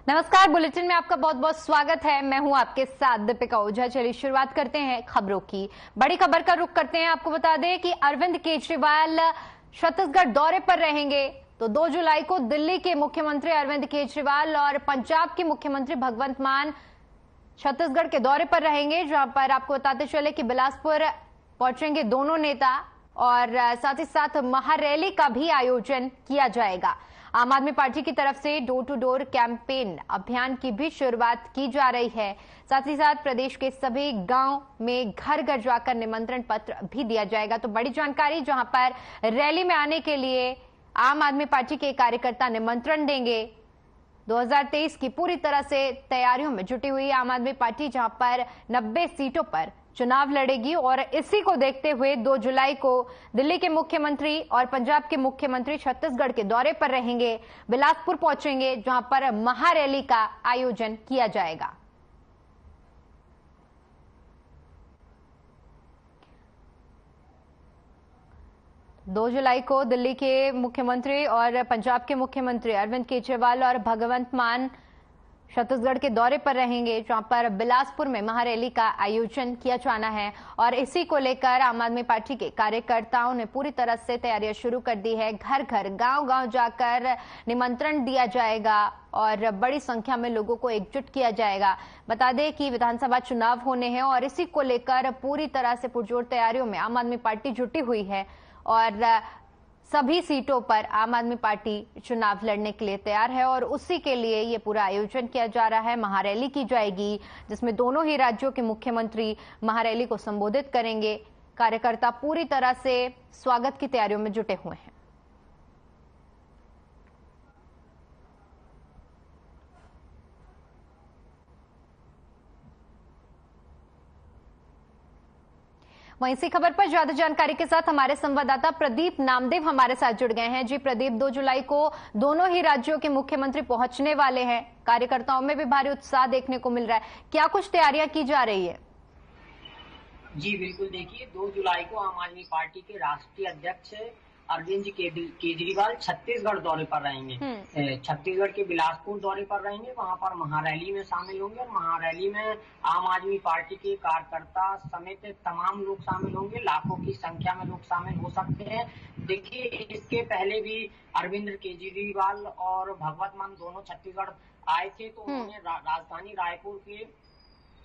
नमस्कार, बुलेटिन में आपका बहुत बहुत स्वागत है। मैं हूं आपके साथ दीपिका ओझा। चलिए शुरुआत करते हैं खबरों की। बड़ी खबर का रुख करते हैं। आपको बता दें कि अरविंद केजरीवाल छत्तीसगढ़ दौरे पर रहेंगे। तो 2 जुलाई को दिल्ली के मुख्यमंत्री अरविंद केजरीवाल और पंजाब के मुख्यमंत्री भगवंत मान छत्तीसगढ़ के दौरे पर रहेंगे, जहां पर आपको बताते चले कि बिलासपुर पहुंचेंगे दोनों नेता और साथ ही साथ महारैली का भी आयोजन किया जाएगा। आम आदमी पार्टी की तरफ से डोर टू डोर कैंपेन अभियान की भी शुरुआत की जा रही है। साथ ही साथ प्रदेश के सभी गांव में घर घर जाकर निमंत्रण पत्र भी दिया जाएगा। तो बड़ी जानकारी, जहां पर रैली में आने के लिए आम आदमी पार्टी के कार्यकर्ता निमंत्रण देंगे। 2023 की पूरी तरह से तैयारियों में जुटी हुई आम आदमी पार्टी, जहां पर 90 सीटों पर चुनाव लड़ेगी और इसी को देखते हुए 2 जुलाई को दिल्ली के मुख्यमंत्री और पंजाब के मुख्यमंत्री छत्तीसगढ़ के दौरे पर रहेंगे, बिलासपुर पहुंचेंगे, जहां पर महारैली का आयोजन किया जाएगा। दो जुलाई को दिल्ली के मुख्यमंत्री और पंजाब के मुख्यमंत्री अरविंद केजरीवाल और भगवंत मान छत्तीसगढ़ के दौरे पर रहेंगे, जहां पर बिलासपुर में महारैली का आयोजन किया जाना है। और इसी को लेकर आम आदमी पार्टी के कार्यकर्ताओं ने पूरी तरह से तैयारियां शुरू कर दी है। घर घर गांव गांव जाकर निमंत्रण दिया जाएगा और बड़ी संख्या में लोगों को एकजुट किया जाएगा। बता दें कि विधानसभा चुनाव होने हैं और इसी को लेकर पूरी तरह से पुरजोर तैयारियों में आम आदमी पार्टी जुटी हुई है और सभी सीटों पर आम आदमी पार्टी चुनाव लड़ने के लिए तैयार है और उसी के लिए ये पूरा आयोजन किया जा रहा है। महारैली की जाएगी, जिसमें दोनों ही राज्यों के मुख्यमंत्री महारैली को संबोधित करेंगे। कार्यकर्ता पूरी तरह से स्वागत की तैयारियों में जुटे हुए हैं। वहीं इसी खबर पर ज्यादा जानकारी के साथ हमारे संवाददाता प्रदीप नामदेव हमारे साथ जुड़ गए हैं। जी प्रदीप, 2 जुलाई को दोनों ही राज्यों के मुख्यमंत्री पहुंचने वाले हैं। कार्यकर्ताओं में भी भारी उत्साह देखने को मिल रहा है। क्या कुछ तैयारियां की जा रही है? जी बिल्कुल, देखिए 2 जुलाई को आम आदमी पार्टी के राष्ट्रीय अध्यक्ष अरविंद केजरीवाल छत्तीसगढ़ दौरे पर रहेंगे। छत्तीसगढ़ के बिलासपुर दौरे पर रहेंगे, वहां पर महारैली में शामिल होंगे और महारैली में आम आदमी पार्टी के कार्यकर्ता समेत तमाम लोग शामिल होंगे। लाखों की संख्या में लोग शामिल हो सकते हैं। देखिए, इसके पहले भी अरविंद केजरीवाल और भगवंत मान दोनों छत्तीसगढ़ आए थे, तो उन्होंने राजधानी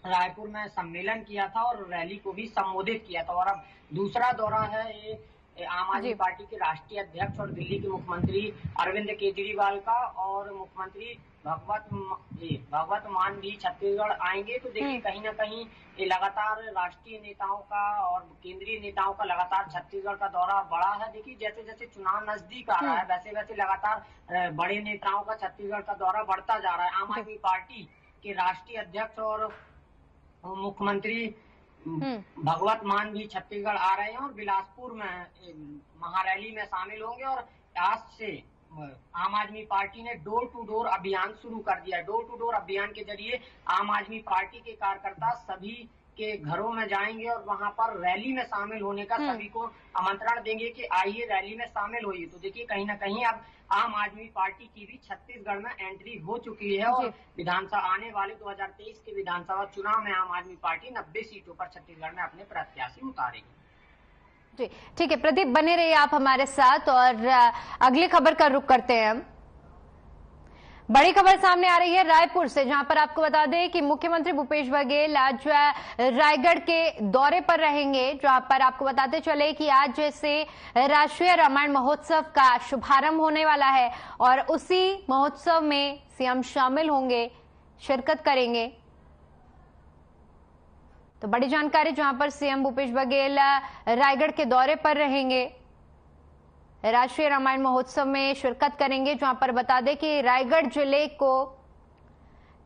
रायपुर में सम्मेलन किया था और रैली को भी संबोधित किया था। और अब दूसरा दौरा है ये आम आदमी पार्टी के राष्ट्रीय अध्यक्ष और दिल्ली के मुख्यमंत्री अरविंद केजरीवाल का, और मुख्यमंत्री भगवंत मान भी छत्तीसगढ़ आएंगे। तो देखिए, कहीं ना कहीं ये लगातार राष्ट्रीय नेताओं का और केंद्रीय नेताओं का लगातार छत्तीसगढ़ का दौरा बढ़ा है। देखिए, जैसे जैसे चुनाव नजदीक आ रहा है, वैसे वैसे लगातार बड़े नेताओं का छत्तीसगढ़ का दौरा बढ़ता जा रहा है। आम आदमी पार्टी के राष्ट्रीय अध्यक्ष और मुख्यमंत्री भगवंत मान भी छत्तीसगढ़ आ रहे हैं और बिलासपुर में महारैली में शामिल होंगे। और आज से आम आदमी पार्टी ने डोर टू डोर अभियान शुरू कर दिया है। डोर टू डोर अभियान के जरिए आम आदमी पार्टी के कार्यकर्ता सभी के घरों में जाएंगे और वहां पर रैली में शामिल होने का सभी को आमंत्रण देंगे कि आइए रैली में शामिल होइए। तो देखिए, कहीं ना कहीं अब आम आदमी पार्टी की भी छत्तीसगढ़ में एंट्री हो चुकी है और विधानसभा आने वाले 2023 के विधानसभा चुनाव में आम आदमी पार्टी 90 सीटों पर छत्तीसगढ़ में अपने प्रत्याशी उतारेगी। जी ठीक है प्रदीप, बने रहिए आप हमारे साथ और अगली खबर का रुख करते हैं हम। बड़ी खबर सामने आ रही है रायपुर से, जहां पर आपको बता दें कि मुख्यमंत्री भूपेश बघेल आज रायगढ़ के दौरे पर रहेंगे, जहां पर आपको बताते चले कि आज से राष्ट्रीय रामायण महोत्सव का शुभारंभ होने वाला है और उसी महोत्सव में सीएम शामिल होंगे, शिरकत करेंगे। तो बड़ी जानकारी, जहां पर सीएम भूपेश बघेल रायगढ़ के दौरे पर रहेंगे, राष्ट्रीय रामायण महोत्सव में शिरकत करेंगे, जहां पर बता दें कि रायगढ़ जिले को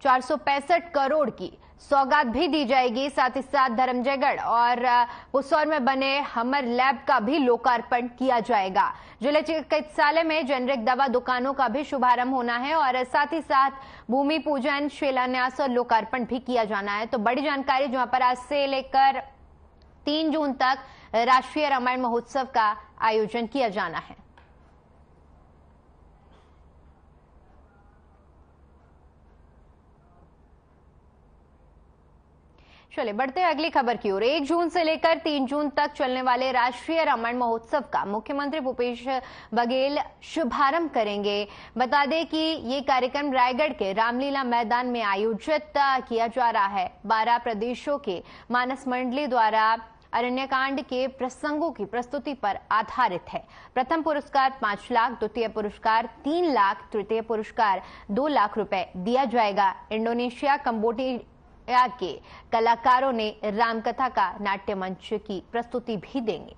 465 करोड़ की सौगात भी दी जाएगी। साथ ही साथ धर्मजयगढ़ और पुसौर में बने हमर लैब का भी लोकार्पण किया जाएगा। जिला चिकित्सालय में जेनरिक दवा दुकानों का भी शुभारंभ होना है और साथ ही साथ भूमि पूजन, शिलान्यास और लोकार्पण भी किया जाना है। तो बड़ी जानकारी, जहां पर आज से लेकर 3 जून तक राष्ट्रीय रामायण महोत्सव का आयोजन किया जाना है। चलिए बढ़ते हैं अगली खबर की ओर। 1 जून से लेकर 3 जून तक चलने वाले राष्ट्रीय रामायण महोत्सव का मुख्यमंत्री भूपेश बघेल शुभारंभ करेंगे। बता दें कि ये कार्यक्रम रायगढ़ के रामलीला मैदान में आयोजित किया जा रहा है। 12 प्रदेशों के मानस मंडली द्वारा अरण्यकांड के प्रसंगों की प्रस्तुति पर आधारित है। प्रथम पुरस्कार 5 लाख, द्वितीय पुरस्कार 3 लाख, तृतीय पुरस्कार 2 लाख रुपए दिया जाएगा। इंडोनेशिया, कंबोडिया के कलाकारों ने रामकथा का नाट्य मंच की प्रस्तुति भी देंगे।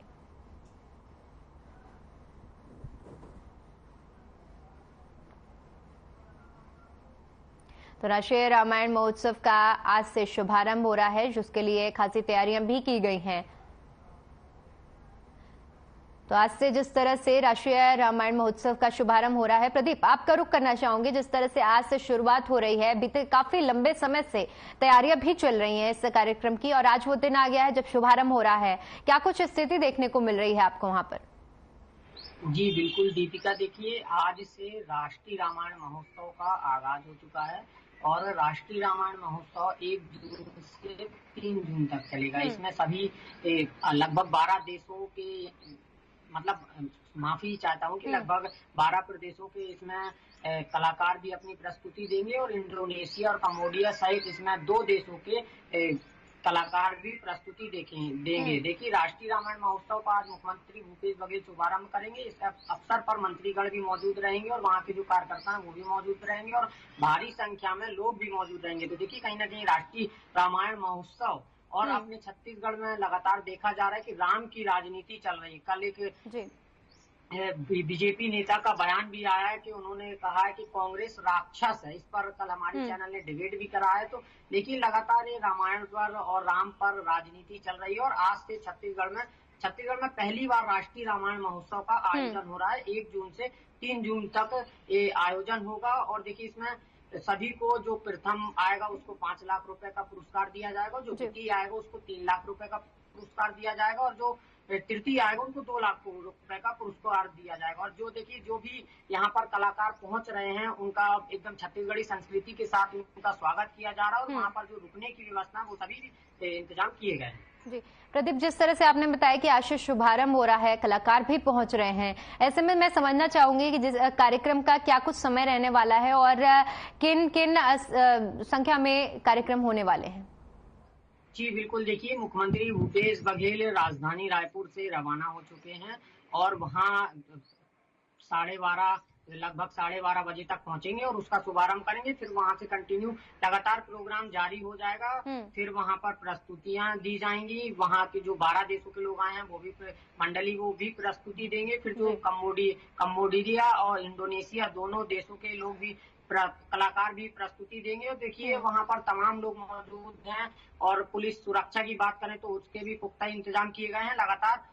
तो राष्ट्रीय रामायण महोत्सव का आज से शुभारंभ हो रहा है, जिसके लिए खासी तैयारियां भी की गई हैं। तो आज से जिस तरह से राष्ट्रीय रामायण महोत्सव का शुभारंभ हो रहा है, प्रदीप आपका रुख करना चाहूंगी। जिस तरह से आज से शुरुआत हो रही है, बीते काफी लंबे समय से तैयारियां भी चल रही हैं इस कार्यक्रम की, और आज वो दिन आ गया है जब शुभारंभ हो रहा है। क्या कुछ स्थिति देखने को मिल रही है आपको वहां पर? जी बिल्कुल दीपिका, देखिए आज से राष्ट्रीय रामायण महोत्सव का आगाज हो चुका है और राष्ट्रीय रामायण महोत्सव 1 जून से 3 जून तक चलेगा। इसमें सभी लगभग 12 देशों के, मतलब माफी चाहता हूँ कि लगभग 12 प्रदेशों के इसमें कलाकार भी अपनी प्रस्तुति देंगे और इंडोनेशिया और कंबोडिया सहित इसमें 2 देशों के कलाकार भी प्रस्तुति देंगे। देखिए राष्ट्रीय रामायण महोत्सव का आज मुख्यमंत्री भूपेश बघेल शुभारंभ करेंगे। इस अवसर पर मंत्रीगण भी मौजूद रहेंगे और वहाँ के जो कार्यकर्ता हैं वो भी मौजूद रहेंगे और भारी संख्या में लोग भी मौजूद रहेंगे। तो देखिए कहीं ना कहीं राष्ट्रीय रामायण महोत्सव और अपने छत्तीसगढ़ में लगातार देखा जा रहा है कि राम की राजनीति चल रही है। कल एक बीजेपी नेता का बयान भी आया है कि उन्होंने कहा है कि कांग्रेस राक्षस है। इस पर कल हमारे चैनल ने डिबेट भी करा है। तो देखिए लगातार ये रामायण पर और राम पर राजनीति चल रही है और आज से छत्तीसगढ़ में पहली बार राष्ट्रीय रामायण महोत्सव का आयोजन हो रहा है। 1 जून से 3 जून तक ये आयोजन होगा और देखिए इसमें सभी को जो प्रथम आएगा उसको 5 लाख रुपए का पुरस्कार दिया जाएगा, जो द्वितीय आएगा उसको 3 लाख रुपए का पुरस्कार दिया जाएगा और जो तृतीय आएगा उनको 2 लाख रुपए का पुरस्कार दिया जाएगा। और जो देखिए जो भी यहाँ पर कलाकार पहुंच रहे हैं उनका एकदम छत्तीसगढ़ी संस्कृति के साथ उनका स्वागत किया जा रहा है और वहाँ पर जो रुकने की व्यवस्था वो सभी इंतजाम किए गए हैं। जी प्रदीप, जिस तरह से आपने बताया कि आज से शुभारंभ हो रहा है, कलाकार भी पहुंच रहे हैं, ऐसे में मैं समझना चाहूंगी कि जिस कार्यक्रम का क्या कुछ समय रहने वाला है और किन किन संख्या में कार्यक्रम होने वाले हैं? जी बिल्कुल, देखिए मुख्यमंत्री भूपेश बघेल राजधानी रायपुर से रवाना हो चुके हैं और वहाँ लगभग 12:30 बजे तक पहुंचेंगे और उसका शुभारंभ करेंगे। फिर वहां से कंटिन्यू लगातार प्रोग्राम जारी हो जाएगा। फिर वहां पर प्रस्तुतियां दी जाएंगी। वहां के जो 12 देशों के लोग आए हैं वो भी प्रस्तुति देंगे। फिर जो कंबोडिया और इंडोनेशिया दोनों देशों के लोग भी कलाकार भी प्रस्तुति देंगे। और देखिए वहां पर तमाम लोग मौजूद हैं और पुलिस सुरक्षा की बात करें तो उसके भी पुख्ता इंतजाम किए गए हैं। लगातार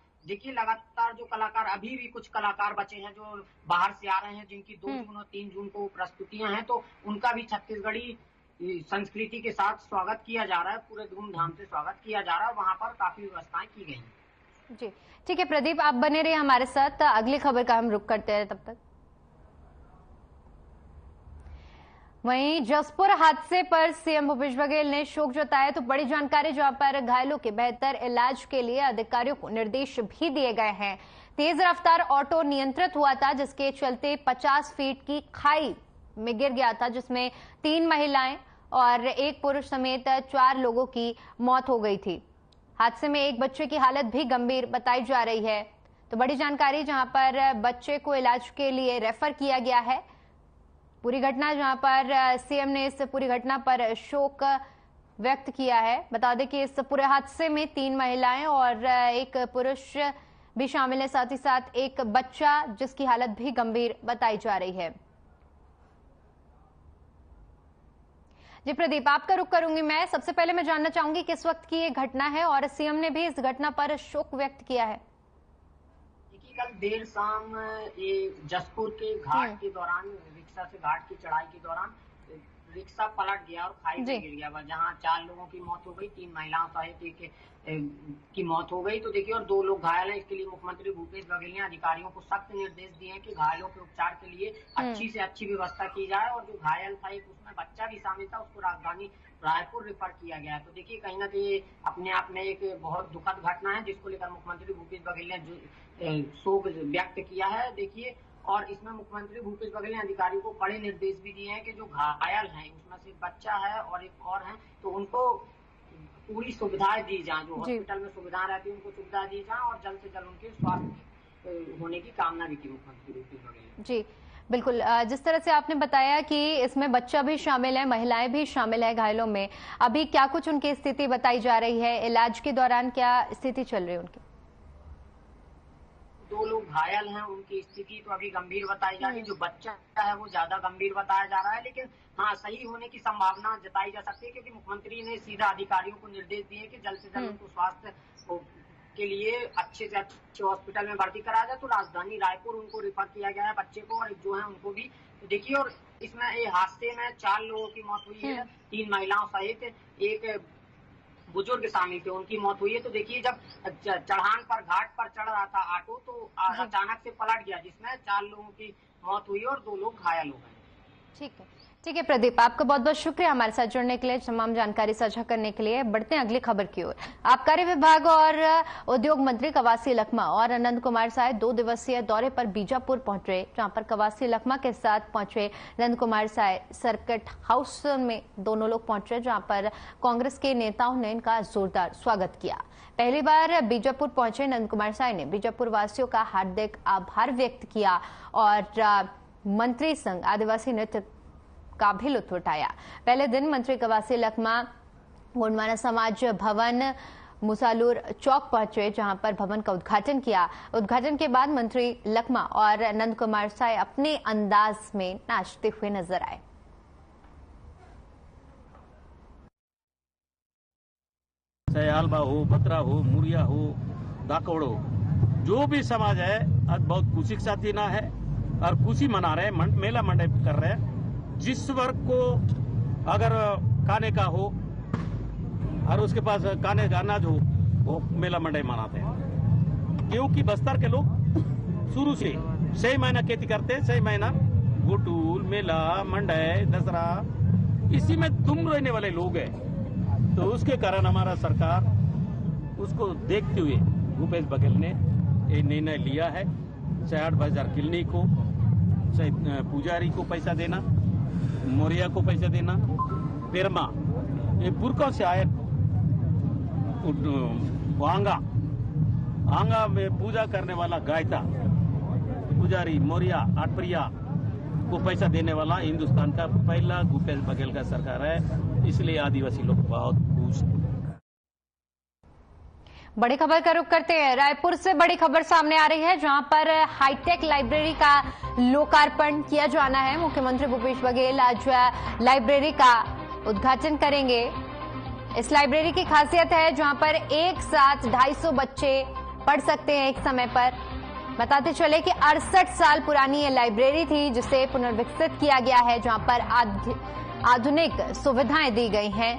जो कलाकार, अभी भी कुछ कलाकार बचे हैं जो बाहर से आ रहे हैं जिनकी 2 जून और 3 जून को प्रस्तुतियां हैं, तो उनका भी छत्तीसगढ़ी संस्कृति के साथ स्वागत किया जा रहा है। पूरे धूमधाम से स्वागत किया जा रहा है। वहां पर काफी व्यवस्थाएं की गई हैं। जी ठीक है प्रदीप, आप बने रहिए हमारे साथ। अगली खबर का हम रुख करते हैं तब तक। वहीं जसपुर हादसे पर सीएम भूपेश बघेल ने शोक जताया। तो बड़ी जानकारी, जहां पर घायलों के बेहतर इलाज के लिए अधिकारियों को निर्देश भी दिए गए हैं। तेज रफ्तार ऑटो नियंत्रित हुआ था, जिसके चलते 50 फीट की खाई में गिर गया था, जिसमें 3 महिलाएं और 1 पुरुष समेत 4 लोगों की मौत हो गई थी। हादसे में एक बच्चे की हालत भी गंभीर बताई जा रही है। तो बड़ी जानकारी, जहां पर बच्चे को इलाज के लिए रेफर किया गया है। पूरी घटना, जहां पर सीएम ने इस पूरी घटना पर शोक व्यक्त किया है। बता दें कि इस पूरे हादसे में 3 महिलाएं और 1 पुरुष भी शामिल है, साथ ही साथ एक बच्चा जिसकी हालत भी गंभीर बताई जा रही है। जी प्रदीप, आपका रुख करूंगी मैं। सबसे पहले मैं जानना चाहूंगी किस वक्त की ये घटना है और सीएम ने भी इस घटना पर शोक व्यक्त किया है। कल देर शाम ये जसपुर के घाट के दौरान, रिक्शा से घाट की चढ़ाई के दौरान रिक्शा पलट गया और खाई में गिर गया, जहां 4 लोगों की मौत हो गई, 3 महिलाओं सहित एक की मौत हो गई। तो देखिए और 2 लोग घायल हैं। इसके लिए मुख्यमंत्री भूपेश बघेल ने अधिकारियों को सख्त निर्देश दिए हैं कि घायलों के उपचार के लिए अच्छी से अच्छी व्यवस्था की जाए। और जो घायल था एक उसमें बच्चा भी शामिल था, उसको राजधानी रायपुर रेफर किया गया है। तो देखिए कहीं ना कहीं अपने आप में एक बहुत दुखद घटना है, जिसको लेकर मुख्यमंत्री भूपेश बघेल ने शोक व्यक्त किया है। देखिए, और इसमें मुख्यमंत्री भूपेश बघेल ने अधिकारियों को कड़े निर्देश भी दिए हैं कि जो घायल हैं, उसमें से बच्चा है और एक और है, तो उनको पूरी सुविधाएं दी जाए, जो हॉस्पिटल में सुविधाएं रहती है उनको सुविधा दी जाए, और जल्द से जल्द उनके स्वास्थ्य होने की कामना भी की मुख्यमंत्री भूपेश बघेल ने। जी बिल्कुल, जिस तरह से आपने बताया कि इसमें बच्चा भी शामिल है, महिलाएं भी शामिल है घायलों में, अभी क्या कुछ उनकी स्थिति बताई जा रही है? इलाज के दौरान क्या स्थिति चल रही है उनकी? 2 लोग घायल हैं, उनकी स्थिति तो अभी गंभीर बताई जा रही है। जो बच्चा है वो ज्यादा गंभीर बताया जा रहा है, लेकिन हाँ, सही होने की संभावना जताई जा सकती है, क्योंकि मुख्यमंत्री ने सीधा अधिकारियों को निर्देश दिए कि जल्द से जल्द उनको स्वास्थ्य के लिए अच्छे से अच्छे हॉस्पिटल में भर्ती कराया जाए। तो राजधानी रायपुर उनको रेफर किया गया है, बच्चे को, और जो है उनको भी। तो देखिए, और इसमें ये हादसे में 4 लोगों की मौत हुई है, 3 महिलाओं सहित एक बुजुर्ग शामिल थे, उनकी मौत हुई है। तो देखिए, जब चढ़ान पर घाट पर चढ़ रहा था ऑटो, तो अचानक से पलट गया, जिसमें 4 लोगों की मौत हुई और 2 लोग घायल हो गए। ठीक है प्रदीप, आपका बहुत बहुत शुक्रिया हमारे साथ जुड़ने के लिए, तमाम जानकारी साझा करने के लिए। बढ़ते हैं अगली खबर की ओर। आबकारी विभाग और उद्योग मंत्री कवासी लखमा और आनंद कुमार साय 2 दिवसीय दौरे पर बीजापुर पहुंचे, जहां पर कवासी लखमा के साथ पहुंचे आनंद कुमार साय सर्किट हाउस में दोनों लोग पहुंचे, जहां पर कांग्रेस के नेताओं ने इनका जोरदार स्वागत किया। पहली बार बीजापुर पहुंचे आनंद कुमार साय ने बीजापुर वासियों का हार्दिक आभार व्यक्त किया और मंत्री संघ आदिवासी नृत्य का भी लुत्फ उठाया। पहले दिन मंत्री कवासी लखमा गोंडवाना समाज भवन मुसालूर चौक पहुंचे, जहां पर भवन का उद्घाटन किया। उद्घाटन के बाद मंत्री लखमा और आनंद कुमार साय अपने अंदाज में नाचते हुए नजर आए। सयालबा हो, बत्रा हो, मुरिया हो, दाकोड़ो, जो भी समाज है आज बहुत खुशी के साथ जीना है और खुशी मना रहे, मेला मंडप कर रहे हैं। जिस वर्ग को अगर खाने का हो और उसके पास खाने का अनाज हो, वो मेला मंडई मनाते हैं। क्योंकि बस्तर के लोग शुरू से 6 महीना खेती करते हैं, 6 महीना गुटूल, मेला, मंडई, दसरा, इसी में तुम रहने वाले लोग हैं। तो उसके कारण हमारा सरकार उसको देखते हुए भूपेश बघेल ने ये निर्णय लिया है। 8,000 किलनी को, पुजारी को पैसा देना, मोरिया को पैसा देना, पेरमा, ये बुरका से आए आंगा में पूजा करने वाला गायता, पुजारी, मोरिया, आटपरिया को पैसा देने वाला हिंदुस्तान का पहला भूपेश बघेल का सरकार है। इसलिए आदिवासी लोग बहुत खुश हैं। बड़ी खबर का रुख करते हैं। रायपुर से बड़ी खबर सामने आ रही है, जहां पर हाईटेक लाइब्रेरी का लोकार्पण किया जाना है। मुख्यमंत्री भूपेश बघेल आज लाइब्रेरी का उद्घाटन करेंगे। इस लाइब्रेरी की खासियत है जहां पर एक साथ 250 बच्चे पढ़ सकते हैं एक समय पर। बताते चले कि 68 साल पुरानी ये लाइब्रेरी थी, जिसे पुनर्विकसित किया गया है, जहां पर आधुनिक सुविधाएं दी गई हैं,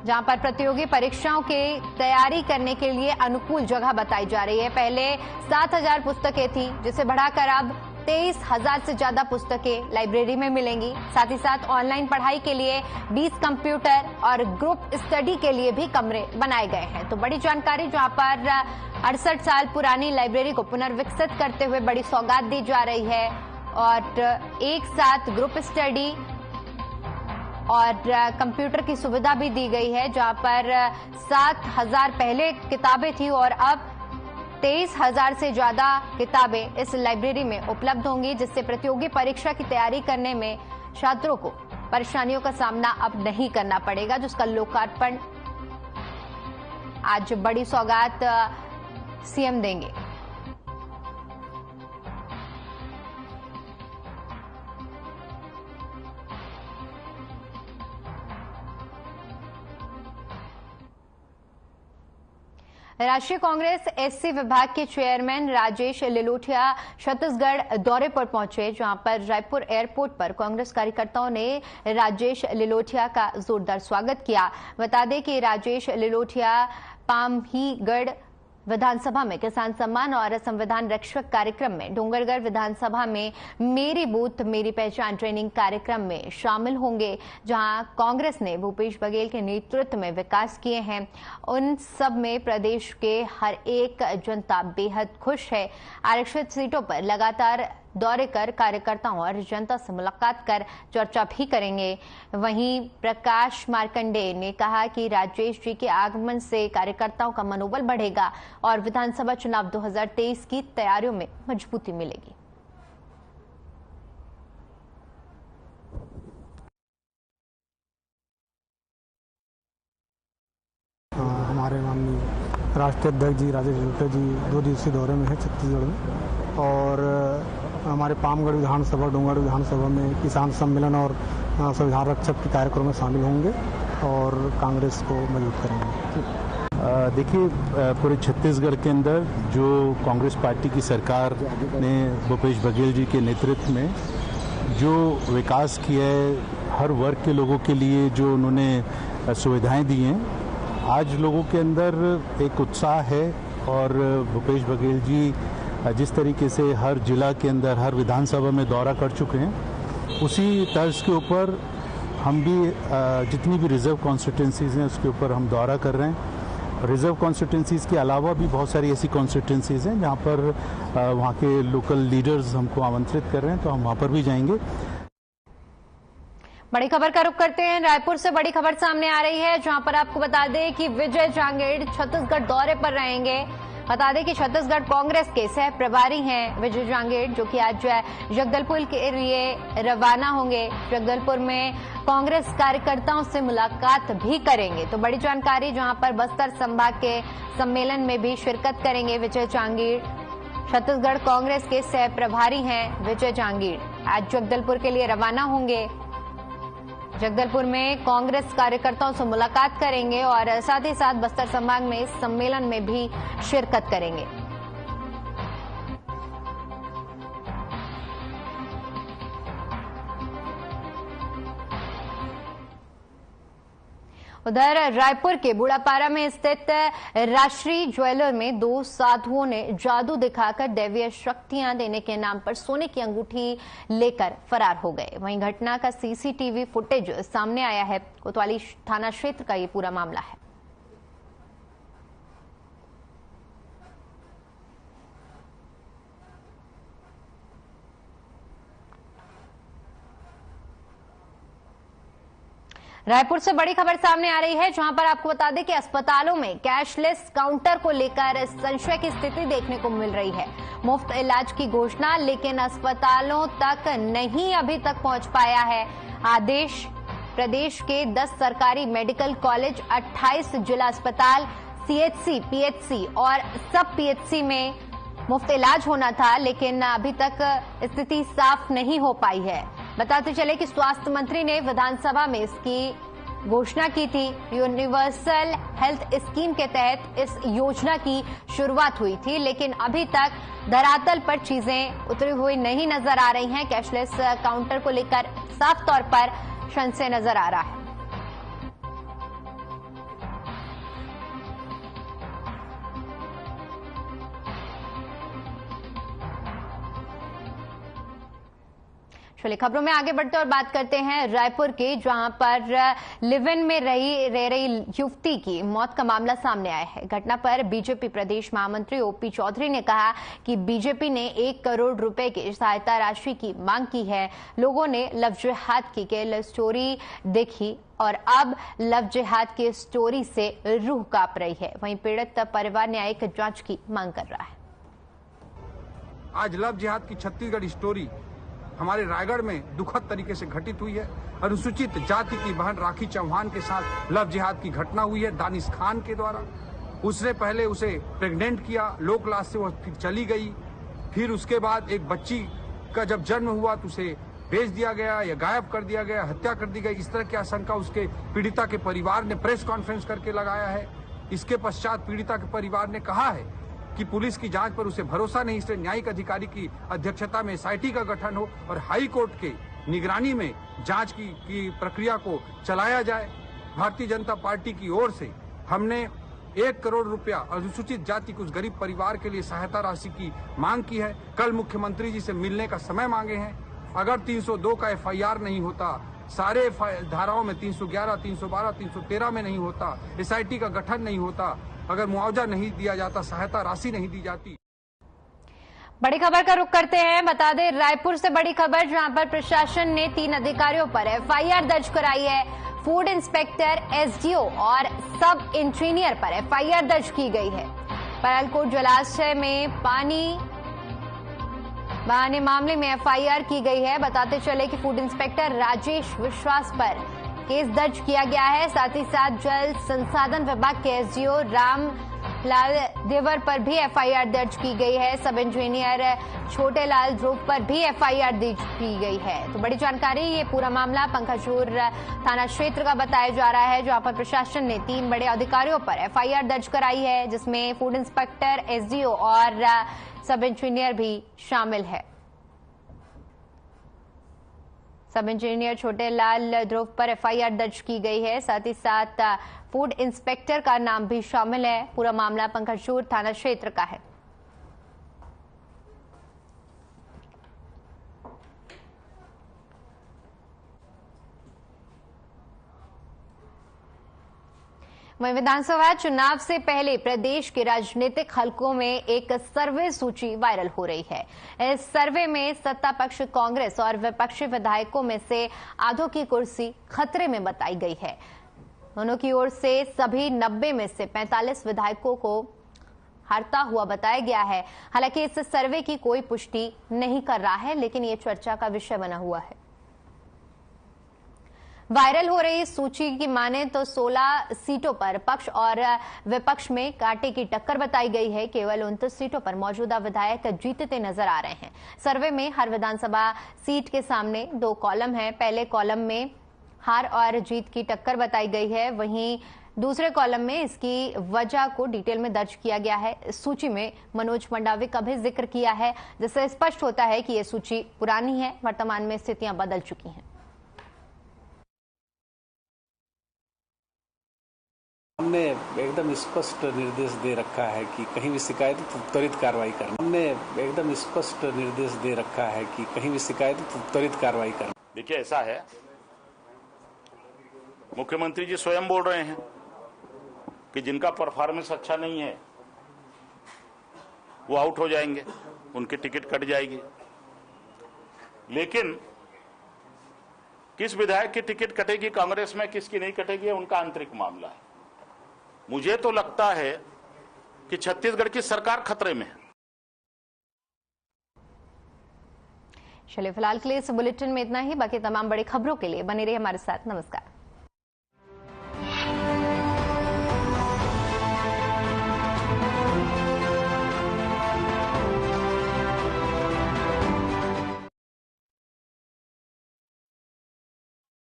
जहां पर प्रतियोगी परीक्षाओं की तैयारी करने के लिए अनुकूल जगह बताई जा रही है। पहले 7,000 पुस्तकें थी, जिसे बढ़ाकर अब 23,000 से ज्यादा पुस्तकें लाइब्रेरी में मिलेंगी। साथ ही साथ ऑनलाइन पढ़ाई के लिए 20 कंप्यूटर और ग्रुप स्टडी के लिए भी कमरे बनाए गए हैं। तो बड़ी जानकारी, जहां पर 68 साल पुरानी लाइब्रेरी को पुनर्विकसित करते हुए बड़ी सौगात दी जा रही है और एक साथ ग्रुप स्टडी और कंप्यूटर की सुविधा भी दी गई है, जहां पर 7,000 पहले किताबें थी और अब 23,000 से ज्यादा किताबें इस लाइब्रेरी में उपलब्ध होंगी, जिससे प्रतियोगी परीक्षा की तैयारी करने में छात्रों को परेशानियों का सामना अब नहीं करना पड़ेगा, जिसका लोकार्पण आज बड़ी सौगात सीएम देंगे। राष्ट्रीय कांग्रेस एससी विभाग के चेयरमैन राजेश लिलोटिया छत्तीसगढ़ दौरे पर पहुंचे, जहां पर रायपुर एयरपोर्ट पर कांग्रेस कार्यकर्ताओं ने राजेश लिलोटिया का जोरदार स्वागत किया। बता दें कि राजेश लिलोटिया पामहीगढ़ विधानसभा में किसान सम्मान और संविधान रक्षक कार्यक्रम में डोंगरगढ़ विधानसभा में मेरी बूथ मेरी पहचान ट्रेनिंग कार्यक्रम में शामिल होंगे, जहां कांग्रेस ने भूपेश बघेल के नेतृत्व में विकास किए हैं। उन सब में प्रदेश के हर एक जनता बेहद खुश है। आरक्षित सीटों पर लगातार दौरे कर कार्यकर्ताओं और जनता से मुलाकात कर चर्चा भी करेंगे। वहीं प्रकाश मार्कंडेय ने कहा कि राजेश जी के आगमन से कार्यकर्ताओं का मनोबल बढ़ेगा और विधानसभा चुनाव 2023 की तैयारियों में मजबूती मिलेगी। हमारे माननीय राष्ट्रीय अध्यक्ष जी राजेश जी 2 दिवसीय दौरे में है छत्तीसगढ़ में, और हमारे पामगढ़ विधानसभा डोंगरगढ़ विधानसभा में किसान सम्मेलन और संविधान रक्षक के कार्यक्रम में शामिल होंगे और कांग्रेस को मजबूत करेंगे। देखिए, पूरे छत्तीसगढ़ के अंदर जो कांग्रेस पार्टी की सरकार ने भूपेश बघेल जी के नेतृत्व में जो विकास किया है, हर वर्ग के लोगों के लिए जो उन्होंने सुविधाएं दी हैं, आज लोगों के अंदर एक उत्साह है। और भूपेश बघेल जी जिस तरीके से हर जिला के अंदर हर विधानसभा में दौरा कर चुके हैं, उसी तर्ज के ऊपर हम भी जितनी भी रिजर्व कॉन्स्टिट्यूंसीज हैं उसके ऊपर हम दौरा कर रहे हैं। रिजर्व कॉन्स्टिट्यूंसीज के अलावा भी बहुत सारी ऐसी कॉन्स्टिट्यूंसीज हैं जहां पर वहां के लोकल लीडर्स हमको आमंत्रित कर रहे हैं, तो हम वहां पर भी जाएंगे। बड़ी खबर का रुख करते हैं। रायपुर से बड़ी खबर सामने आ रही है, जहां पर आपको बता दें कि विजय जांगेड़ छत्तीसगढ़ दौरे पर रहेंगे। बता दें कि छत्तीसगढ़ कांग्रेस के सह प्रभारी हैं विजय जांगेड़, जो कि आज जगदलपुर के लिए रवाना होंगे। जगदलपुर में कांग्रेस कार्यकर्ताओं से मुलाकात भी करेंगे। तो बड़ी जानकारी, जहां पर बस्तर संभाग के सम्मेलन में भी शिरकत करेंगे विजय जांगेड़। छत्तीसगढ़ कांग्रेस के सह प्रभारी हैं विजय जांगेड़, आज जगदलपुर के लिए रवाना होंगे। जगदलपुर में कांग्रेस कार्यकर्ताओं से मुलाकात करेंगे और साथ ही साथ बस्तर संभाग में सम्मेलन में भी शिरकत करेंगे। उधर रायपुर के बूढ़ापारा में स्थित राष्ट्रीय ज्वेलर में 2 साधुओं ने जादू दिखाकर दैवीय शक्तियां देने के नाम पर सोने की अंगूठी लेकर फरार हो गए। वहीं घटना का सीसीटीवी फुटेज सामने आया है। कोतवाली थाना क्षेत्र का ये पूरा मामला है। रायपुर से बड़ी खबर सामने आ रही है, जहां पर आपको बता दें कि अस्पतालों में कैशलेस काउंटर को लेकर संशय की स्थिति देखने को मिल रही है। मुफ्त इलाज की घोषणा, लेकिन अस्पतालों तक नहीं अभी तक पहुंच पाया है आदेश। प्रदेश के 10 सरकारी मेडिकल कॉलेज, 28 जिला अस्पताल, सीएचसी, पीएचसी और सब पीएचसी में मुफ्त इलाज होना था, लेकिन अभी तक स्थिति साफ नहीं हो पाई है। बताते चले कि स्वास्थ्य मंत्री ने विधानसभा में इसकी घोषणा की थी। यूनिवर्सल हेल्थ स्कीम के तहत इस योजना की शुरुआत हुई थी, लेकिन अभी तक धरातल पर चीजें उतरी हुई नहीं नजर आ रही हैं। कैशलेस काउंटर को लेकर साफ तौर पर संशय नजर आ रहा है। चलिए खबरों में आगे बढ़ते और बात करते हैं रायपुर की, जहां पर लिव इन में रह रही युवती की मौत का मामला सामने आया है। घटना पर बीजेपी प्रदेश महामंत्री ओपी चौधरी ने कहा कि बीजेपी ने 1 करोड़ रुपए की सहायता राशि की मांग की है। लोगों ने लव जिहाद की लव स्टोरी देखी और अब लव जिहाद की स्टोरी से रूह कांप रही है। वहीं पीड़ित परिवार न्यायिक जांच की मांग कर रहा है। आज लव जिहाद की छत्तीसगढ़ स्टोरी हमारे रायगढ़ में दुखद तरीके से घटित हुई है। अनुसूचित जाति की बहन राखी चौहान के साथ लव जिहाद की घटना हुई है दानिश खान के द्वारा। उसने पहले उसे प्रेग्नेंट किया, लो क्लास से वो फिर चली गई, फिर उसके बाद एक बच्ची का जब जन्म हुआ तो उसे बेच दिया गया या गायब कर दिया गया, हत्या कर दी गई। इस तरह की आशंका उसके पीड़िता के परिवार ने प्रेस कॉन्फ्रेंस करके लगाया है। इसके पश्चात पीड़िता के परिवार ने कहा है कि पुलिस की जांच पर उसे भरोसा नहीं, इसलिए न्यायिक अधिकारी की अध्यक्षता में एसआईटी का गठन हो और हाई कोर्ट के निगरानी में जांच की प्रक्रिया को चलाया जाए। भारतीय जनता पार्टी की ओर से हमने 1 करोड़ रुपया अनुसूचित जाति के उस गरीब परिवार के लिए सहायता राशि की मांग की है। कल मुख्यमंत्री जी से मिलने का समय मांगे हैं। अगर 302 का FIR नहीं होता, सारे धाराओं में 311, 312, 313 में नहीं होता, SIT का गठन नहीं होता, अगर मुआवजा नहीं दिया जाता, सहायता राशि नहीं दी जाती। बड़ी खबर का रुख करते हैं। बता दें रायपुर से बड़ी खबर, जहां पर प्रशासन ने 3 अधिकारियों पर FIR दर्ज कराई है। फूड इंस्पेक्टर, SDO और सब इंजीनियर पर FIR दर्ज की गई है। परलकोट जलाशय में पानी बहाने मामले में FIR की गई है। बताते चले कि फूड इंस्पेक्टर राजेश विश्वास पर केस दर्ज किया गया है। साथ ही साथ जल संसाधन विभाग के SDO रामलाल देवर पर भी FIR दर्ज की गई है। सब इंजीनियर छोटेलाल ध्रुव पर भी FIR दर्ज की गई है। तो बड़ी जानकारी, ये पूरा मामला पंखजूर थाना क्षेत्र का बताया जा रहा है, जहां पर प्रशासन ने 3 बड़े अधिकारियों पर FIR दर्ज कराई है, जिसमें फूड इंस्पेक्टर, SDO और सब इंजीनियर भी शामिल है। सब इंजीनियर छोटेलाल ध्रुव पर FIR दर्ज की गई है। साथ ही साथ फूड इंस्पेक्टर का नाम भी शामिल है। पूरा मामला पंखजूर थाना क्षेत्र का है। वहीं विधानसभा चुनाव से पहले प्रदेश के राजनीतिक हलकों में एक सर्वे सूची वायरल हो रही है। इस सर्वे में सत्ता पक्ष कांग्रेस और विपक्षी विधायकों में से आधों की कुर्सी खतरे में बताई गई है। दोनों की ओर से सभी 90 में से 45 विधायकों को हारता हुआ बताया गया है। हालांकि इस सर्वे की कोई पुष्टि नहीं कर रहा है, लेकिन ये चर्चा का विषय बना हुआ है। वायरल हो रही सूची की माने तो 16 सीटों पर पक्ष और विपक्ष में कांटे की टक्कर बताई गई है। केवल 29 सीटों पर मौजूदा विधायक जीतते नजर आ रहे हैं। सर्वे में हर विधानसभा सीट के सामने 2 कॉलम हैं। पहले कॉलम में हार और जीत की टक्कर बताई गई है, वहीं दूसरे कॉलम में इसकी वजह को डिटेल में दर्ज किया गया है। इस सूची में मनोज मंडावी का भी जिक्र किया है, जिससे स्पष्ट होता है कि यह सूची पुरानी है। वर्तमान में स्थितियां बदल चुकी हैं। हमने एकदम स्पष्ट निर्देश दे रखा है कि कहीं भी शिकायत तो त्वरित कार्रवाई करना। हमने एकदम स्पष्ट निर्देश दे रखा है कि कहीं भी शिकायत तो त्वरित कार्रवाई करना। देखिए, ऐसा है, मुख्यमंत्री जी स्वयं बोल रहे हैं कि जिनका परफॉर्मेंस अच्छा नहीं है वो आउट हो जाएंगे, उनकी टिकट कट जाएगी। लेकिन किस विधायक की टिकट कटेगी कांग्रेस में, किसकी नहीं कटेगी, उनका आंतरिक मामला है। मुझे तो लगता है कि छत्तीसगढ़ की सरकार खतरे में है। चलिए, फिलहाल के लिए इस बुलेटिन में इतना ही। बाकी तमाम बड़ी खबरों के लिए बने रहिए हमारे साथ। नमस्कार।